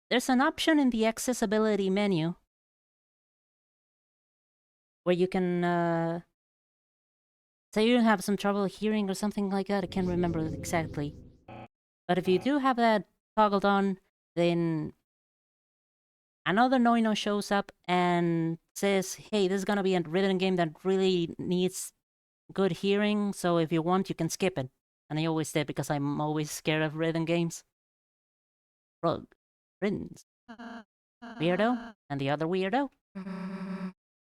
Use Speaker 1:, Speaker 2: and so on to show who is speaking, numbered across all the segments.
Speaker 1: There's an option in the accessibility menu where you can, say you have some trouble hearing or something like that. I can't remember exactly. But if you do have that toggled on, then another Noino shows up and says, hey, this is gonna be a rhythm game that really needs good hearing, so if you want, you can skip it. And I always did because I'm always scared of rhythm games. Rug. Riddance. Weirdo? And the other weirdo?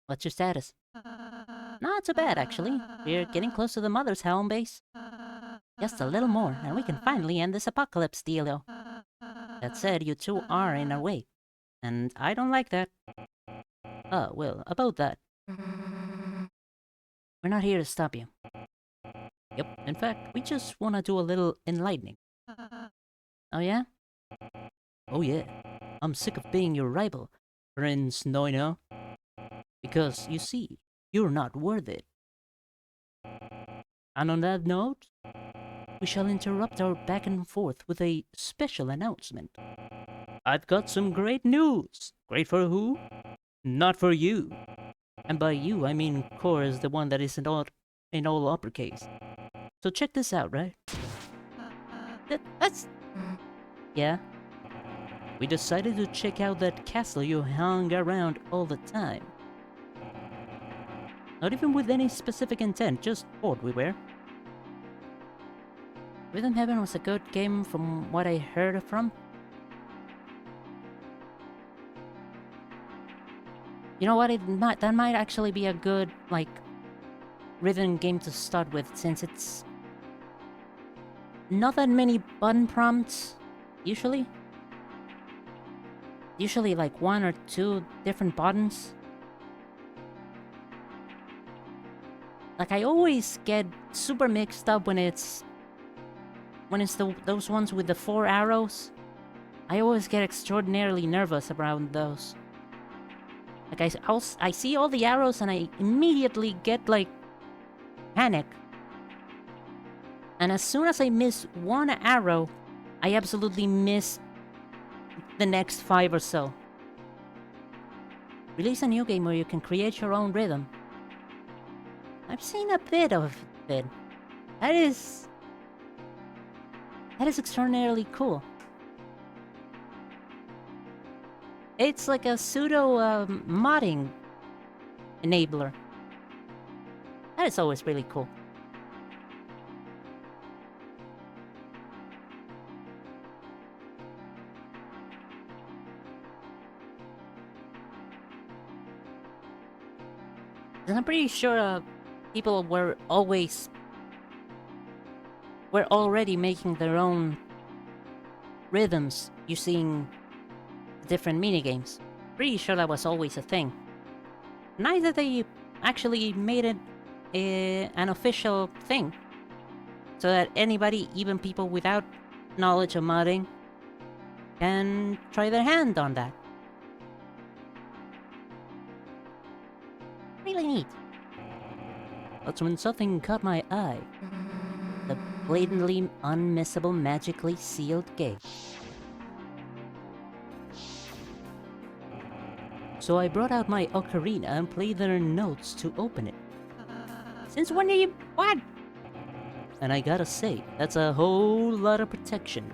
Speaker 1: What's your status? Not too bad, actually. We're getting close to the mother's home base. Just a little more, and we can finally end this apocalypse dealio. That said, you two are in our way. And I don't like that. Well, about that. We're not here to stop you. Yep, in fact, we just want to do a little enlightening. Oh yeah? Oh yeah. I'm sick of being your rival, Prince Noino. Because, you see, you're not worth it. And on that note, we shall interrupt our back and forth with a special announcement. I've got some great news. Great for who? Not for you. And by you, I mean Core is the one that is in all uppercase. So check this out, right? That's... Yeah? We decided to check out that castle you hung around all the time. Not even with any specific intent, just bored we were. Rhythm Heaven was a good game from what I heard from. You know what, that might actually be a good, like, rhythm game to start with, since it's not that many button prompts, usually. Usually like 1 or 2 different buttons. Like, I always get super mixed up when it's those ones with the 4 arrows. I always get extraordinarily nervous around those. Like, I see all the arrows and I immediately get, like, panic. And as soon as I miss 1 arrow, I absolutely miss the next 5 or so. Release a new game where you can create your own rhythm. I've seen a bit of it. That is extraordinarily cool. It's like a pseudo modding enabler. That is always really cool. And I'm pretty sure people were already making their own rhythms using different minigames. Pretty sure that was always a thing. Nice that they actually made it an official thing, so that anybody, even people without knowledge of modding, can try their hand on that. Really neat. That's when something caught my eye. The blatantly unmissable magically sealed gate. So I brought out my ocarina and played their notes to open it. Since when are you... what? And I gotta say, that's a whole lot of protection.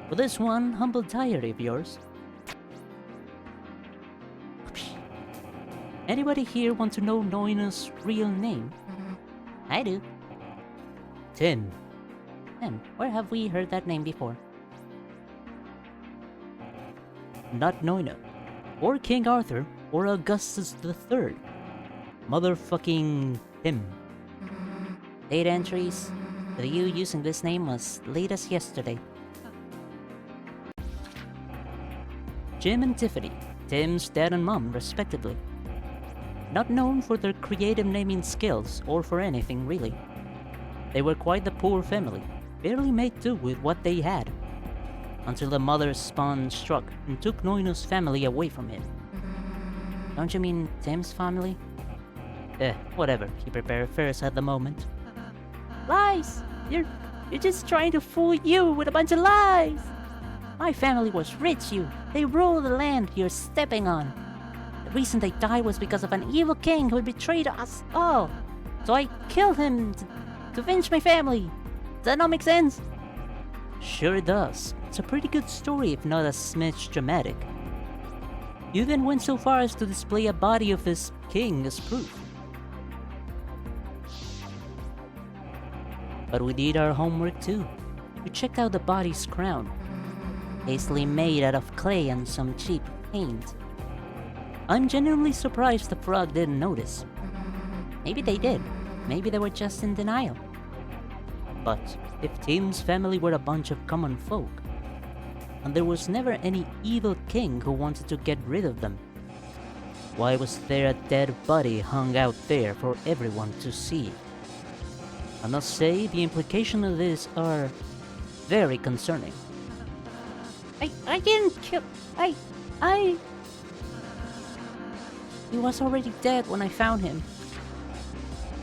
Speaker 1: For this one humble diary of yours. Anybody here want to know Noina's real name? I do. Tim. Tim, where have we heard that name before? Not Noina, or King Arthur, or Augustus III. Motherfucking Tim. Date entries with you using this name was late as yesterday. Jim and Tiffany, Tim's dad and mom, respectively. Not known for their creative naming skills or for anything really. They were quite the poor family, barely made do with what they had. Until the mother's spawn struck and took Noino's family away from him. Don't you mean Tim's family? Whatever, he prefers at the moment. Lies! You're just trying to fool you with a bunch of lies! My family was rich, you. They rule the land you're stepping on. The reason they died was because of an evil king who betrayed us all. So I killed him to avenge my family. Does that not make sense? Sure it does. It's a pretty good story, if not a smidge dramatic. You even went so far as to display a body of this king as proof. But we did our homework too. We checked out the body's crown, hastily made out of clay and some cheap paint. I'm genuinely surprised the frog didn't notice. Maybe they did. Maybe they were just in denial. But if Tim's family were a bunch of common folk, and there was never any evil king who wanted to get rid of them, why was there a dead body hung out there for everyone to see? I must say, the implications of this are very concerning. I didn't kill... He was already dead when I found him.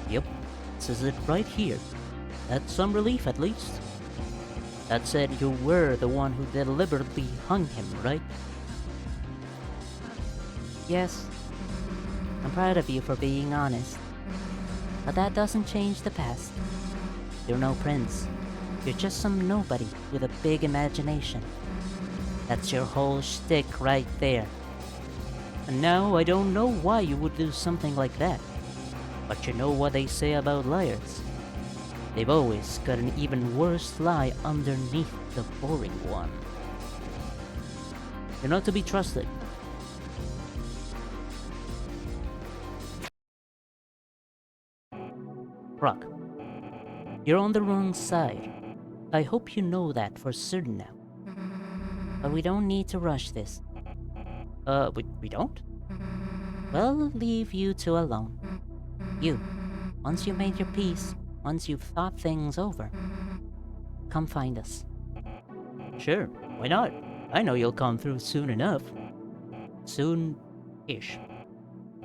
Speaker 1: Yep, says it right here. That's some relief at least. That said, you were the one who deliberately hung him, right? Yes. I'm proud of you for being honest. But that doesn't change the past. You're no prince. You're just some nobody with a big imagination. That's your whole shtick right there. And now I don't know why you would do something like that. But you know what they say about liars. They've always got an even worse lie underneath the boring one. You're not to be trusted. Rock, you're on the wrong side. I hope you know that for certain now. But we don't need to rush this. We don't? Well, leave you two alone. You, once you've made your peace, once you've thought things over, come find us. Sure, why not? I know you'll come through soon enough. Soon-ish.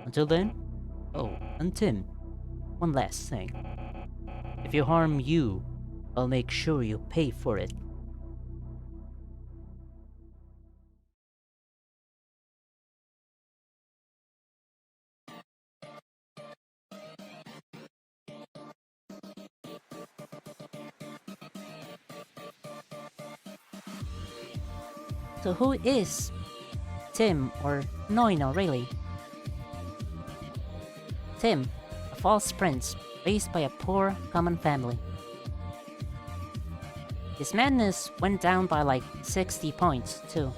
Speaker 1: Until then, oh, and Tim, one last thing. If you harm you, I'll make sure you pay for it. So who is Tim, or Noino really? Tim, a false prince, raised by a poor, common family. His madness went down by like 60 points, too.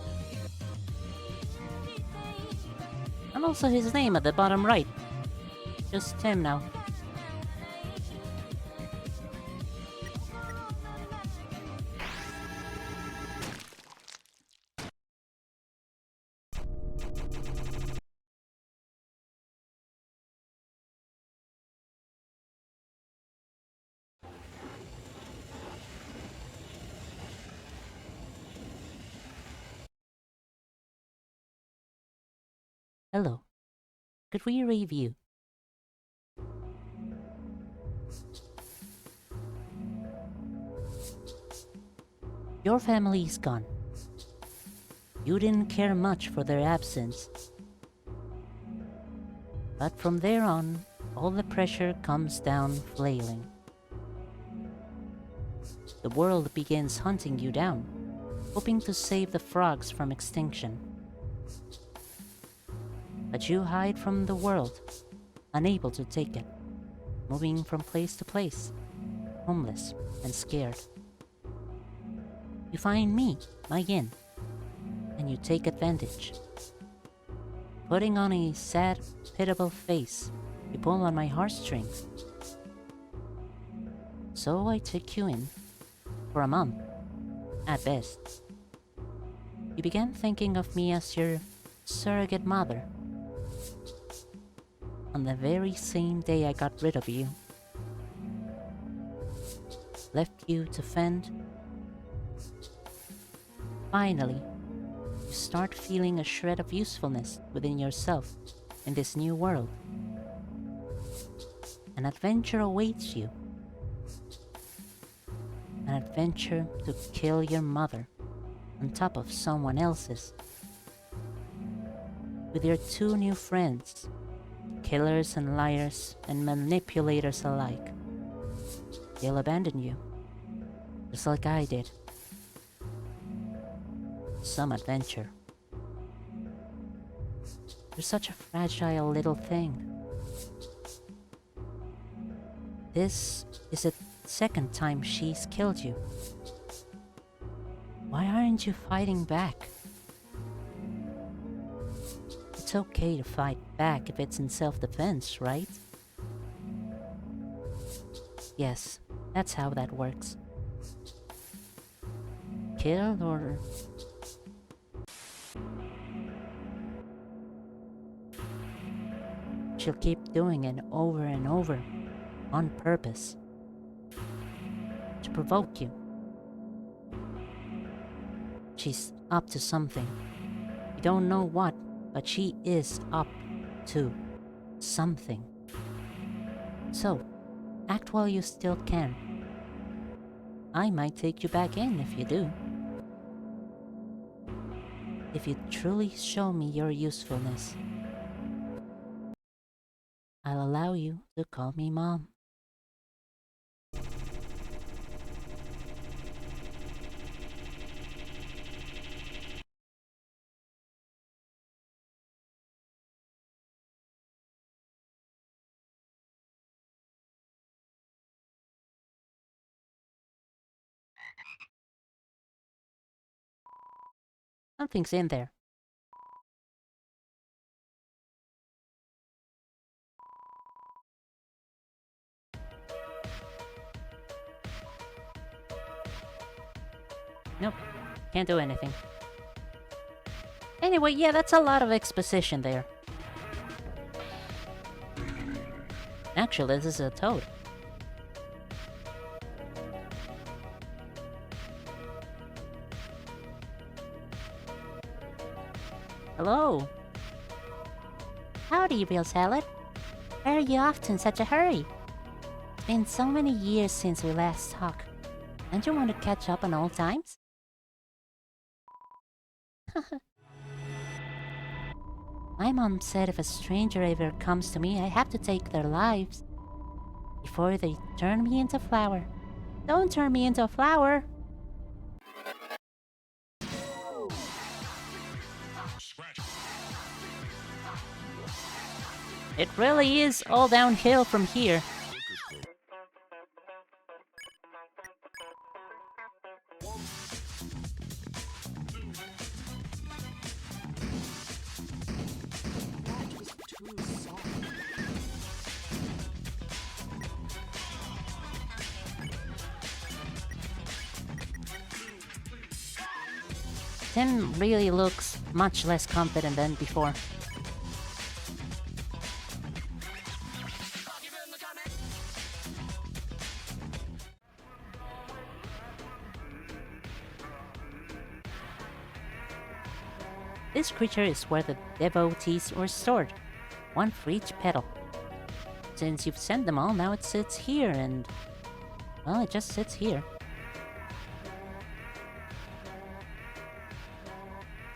Speaker 1: And also his name at the bottom right. Just Tim now. Hello. Could we review? Your family's gone. You didn't care much for their absence. But from there on, all the pressure comes down flailing. The world begins hunting you down, hoping to save the frogs from extinction. But you hide from the world, unable to take it, moving from place to place, homeless and scared. You find me, my yin, and you take advantage. Putting on a sad, pitiable face, you pull on my heartstrings. So I took you in, for a month, at best. You began thinking of me as your surrogate mother. On the very same day I got rid of you, left you to fend. Finally, you start feeling a shred of usefulness within yourself in this new world. An adventure awaits you. An adventure to kill your mother on top of someone else's. With your two new friends, killers and liars and manipulators alike. They'll abandon you, just like I did. Some adventure. You're such a fragile little thing. This is the second time she's killed you. Why aren't you fighting back? It's okay to fight back if it's in self-defense, right? Yes, that's how that works. Kill or... She'll keep doing it over and over, on purpose. To provoke you. She's up to something. You don't know what, but she is up to something. So, act while you still can. I might take you back in if you do. If you truly show me your usefulness, I'll allow you to call me Mom. Something's in there. Nope, can't do anything. Anyway, yeah, that's a lot of exposition there. Actually, this is a toad. Hello. Howdy, Real Salad. Where are you off to in such a hurry? It's been so many years since we last talked. Don't you want to catch up on old times? My mom said if a stranger ever comes to me, I have to take their lives before they turn me into flour. Don't turn me into a flower! It really is all downhill from here. Tim really looks much less confident than before. This creature is where the devotees were stored, one for each petal. Since you've sent them all, now it sits here and... well, it just sits here.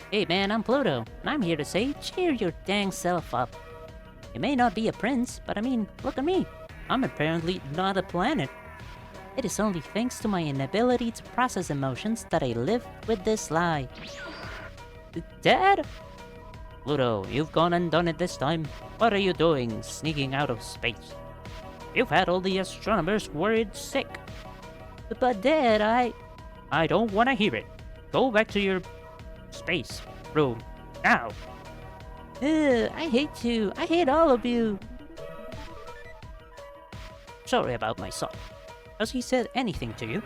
Speaker 1: Hey man, I'm Pluto, and I'm here to say, cheer your dang self up. You may not be a prince, but I mean, look at me. I'm apparently not a planet. It is only thanks to my inability to process emotions that I live with this lie. Dad? Pluto, you've gone and done it this time. What are you doing, sneaking out of space? You've had all the astronomers worried sick. But Dad, I don't want to hear it. Go back to your space room now. I hate you. I hate all of you. Sorry about my son. Has he said anything to you?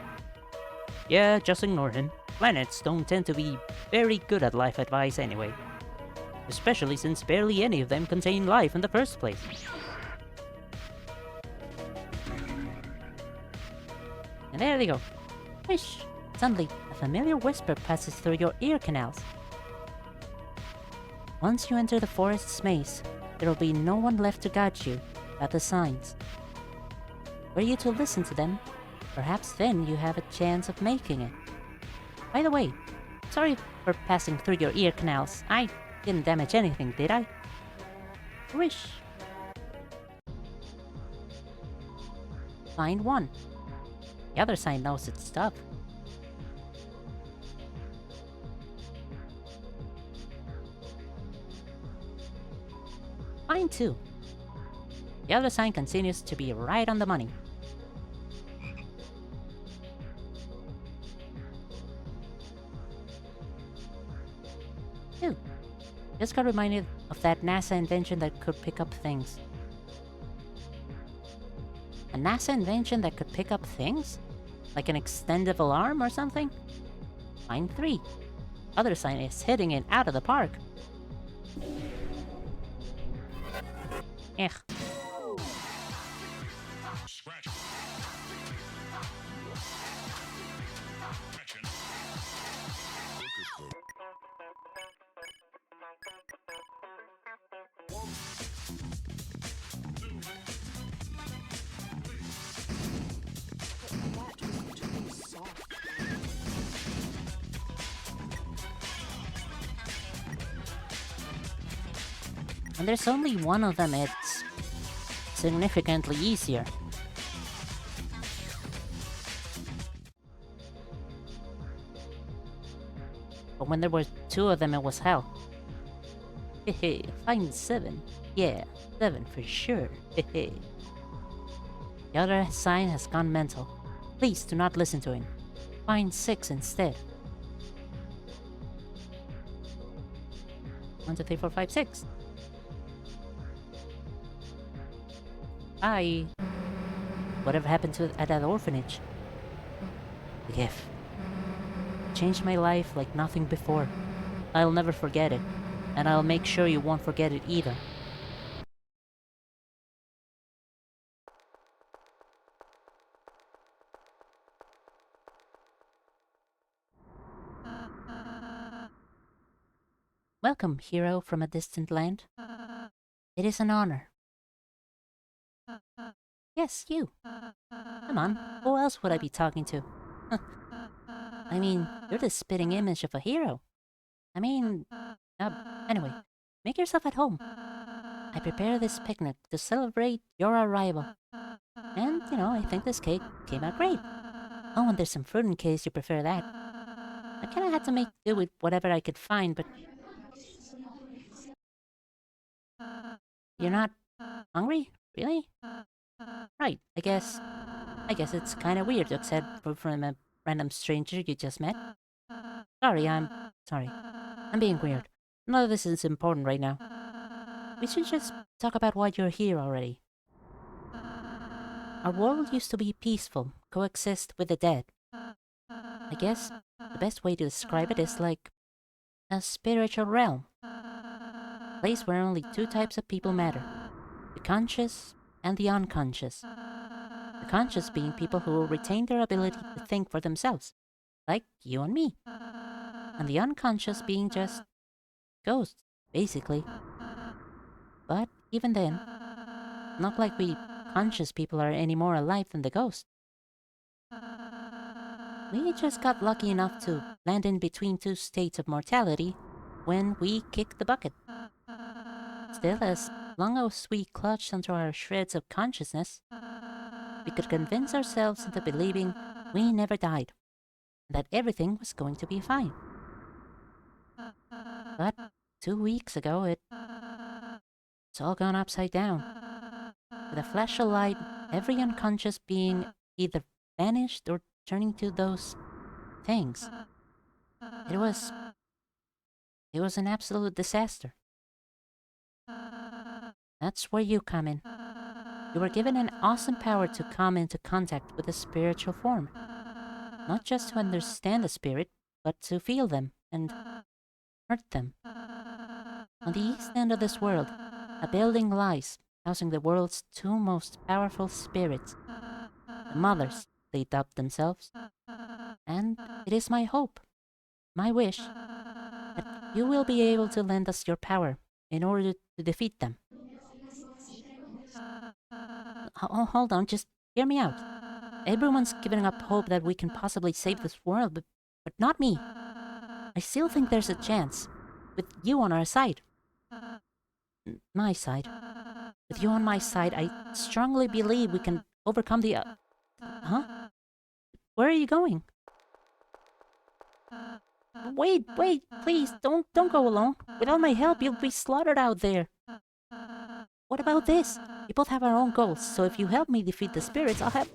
Speaker 1: Yeah, just ignore him. Planets don't tend to be very good at life advice anyway. Especially since barely any of them contain life in the first place. And there they go. Wish. Suddenly, a familiar whisper passes through your ear canals. Once you enter the forest's maze, there will be no one left to guide you but the signs. Were you to listen to them, perhaps then you have a chance of making it. By the way, Sorry for passing through your ear canals. I didn't damage anything, did I? Wish. Sign 1. The other sign knows its stuff. Sign 2. The other sign continues to be right on the money. Just got reminded of that NASA invention that could pick up things. A NASA invention that could pick up things? Like an extendable arm or something? Sign 3. Other sign is hitting it out of the park. Ugh. And there's only one of them, it's significantly easier. But when there were 2 of them, it was hell. Hehe, find 7. Yeah, 7 for sure. Hehe. The other sign has gone mental. Please do not listen to him. Find 6 instead. 1, 2, 3, 4, 5, 6. Bye. Whatever happened to at that orphanage? The gift. Changed my life like nothing before. I'll never forget it, and I'll make sure you won't forget it either. Welcome, hero from a distant land. It is an honor. Yes, you. Come on, who else would I be talking to? I mean, you're the spitting image of a hero. I mean, anyway, make yourself at home. I prepared this picnic to celebrate your arrival. And, I think this cake came out great. Oh, and there's some fruit in case you prefer that. I kinda had to make do with whatever I could find, but... You're not hungry? Really? Right, I guess it's kinda weird to accept food from a random stranger you just met. Sorry. I'm being weird. None of this is important right now. We should just talk about why you're here already. Our world used to be peaceful, coexist with the dead. I guess the best way to describe it is like a spiritual realm. A place where only 2 types of people matter. The conscious and the unconscious. The conscious being people who retain their ability to think for themselves, like you and me. And the unconscious being just ghosts, basically. But even then, not like we conscious people are any more alive than the ghosts. We just got lucky enough to land in between 2 states of mortality when we kicked the bucket. Still, as long as we clutched onto our shreds of consciousness, we could convince ourselves into believing we never died, and that everything was going to be fine. But 2 weeks ago, it's all gone upside down. With a flash of light, every unconscious being either vanished or turning to those things. It was an absolute disaster. That's where you come in. You were given an awesome power to come into contact with a spiritual form. Not just to understand the spirit, but to feel them and hurt them. On the east end of this world, a building lies, housing the world's 2 most powerful spirits. The mothers, they dub themselves. And it is my hope, my wish, that you will be able to lend us your power in order to defeat them. Hold on, just hear me out. Everyone's giving up hope that we can possibly save this world, but not me. I still think there's a chance. With you on our side. My side. With you on my side, I strongly believe we can overcome the... Huh? Where are you going? Wait, please, don't go alone. Without my help, you'll be slaughtered out there. What about this? We both have our own goals, so if you help me defeat the spirits, I'll have...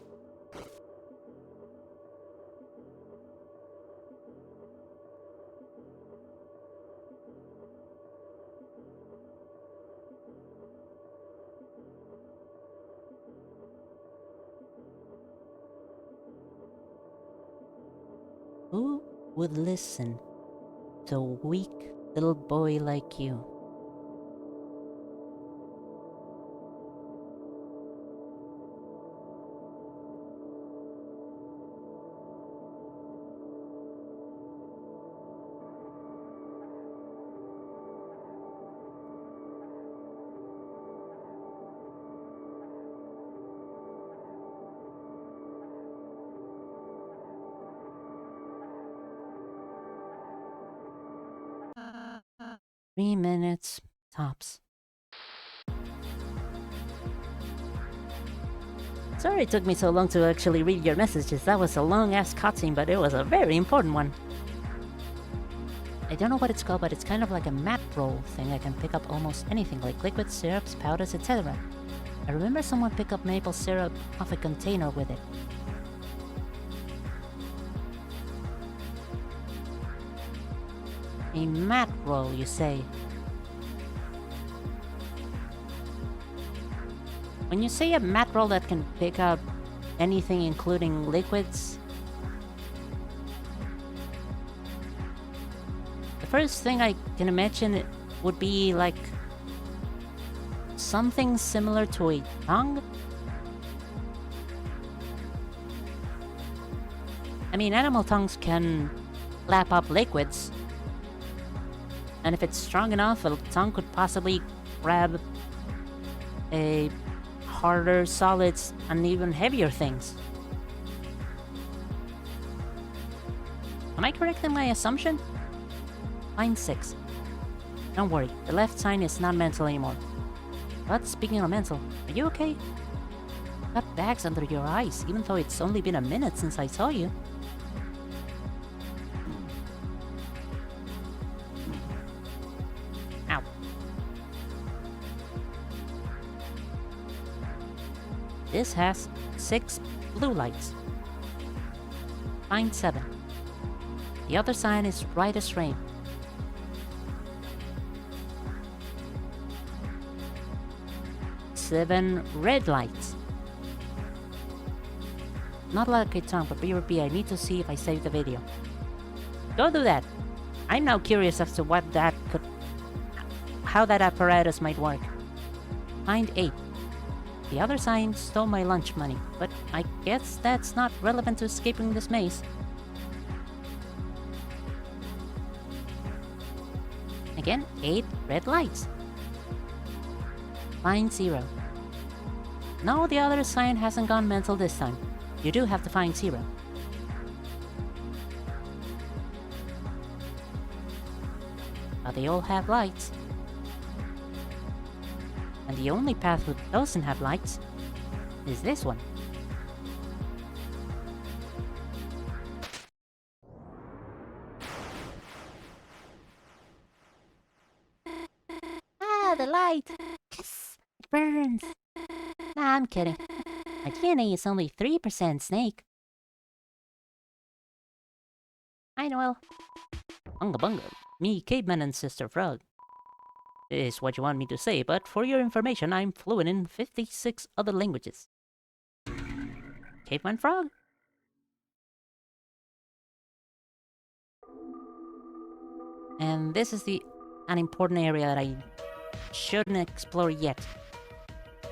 Speaker 1: Who would listen to a weak little boy like you? 3 minutes, tops. Sorry it took me so long to actually read your messages. That was a long-ass cutscene, but it was a very important one. I don't know what it's called, but it's kind of like a mat roll thing. I can pick up almost anything, like liquids, syrups, powders, etc. I remember someone picked up maple syrup off a container with it. A mat roll, you say? When you say a mat roll that can pick up anything including liquids, the first thing I can imagine would be like something similar to a tongue? I mean, animal tongues can lap up liquids. And if it's strong enough, a tongue could possibly grab a harder solids and even heavier things. Am I correct in my assumption? Line 6. Don't worry, the left sign is not mental anymore. But speaking of mental, are you okay? Got bags under your eyes, even though it's only been a minute since I saw you. Ow. This has 6 blue lights. Line 7. The other sign is right as rain. 7 red lights. Not like a tongue, but BRB, I need to see if I saved the video. Go do that. I'm now curious as to what that could... how that apparatus might work. Line 8. The other sign stole my lunch money, but I guess that's not relevant to escaping this maze. Again, 8 red lights. Line 0. No, the other sign hasn't gone mental this time. You do have to find 0. But they all have lights. And the only path that doesn't have lights is this one. Ah, the light! Yes, it burns! Nah, I'm kidding. My DNA is only 3% snake. Hi, Noel. Bunga bunga. Me, caveman and sister frog. Is what you want me to say, but for your information, I'm fluent in 56 other languages. Caveman frog? And this is an important area that I shouldn't explore yet.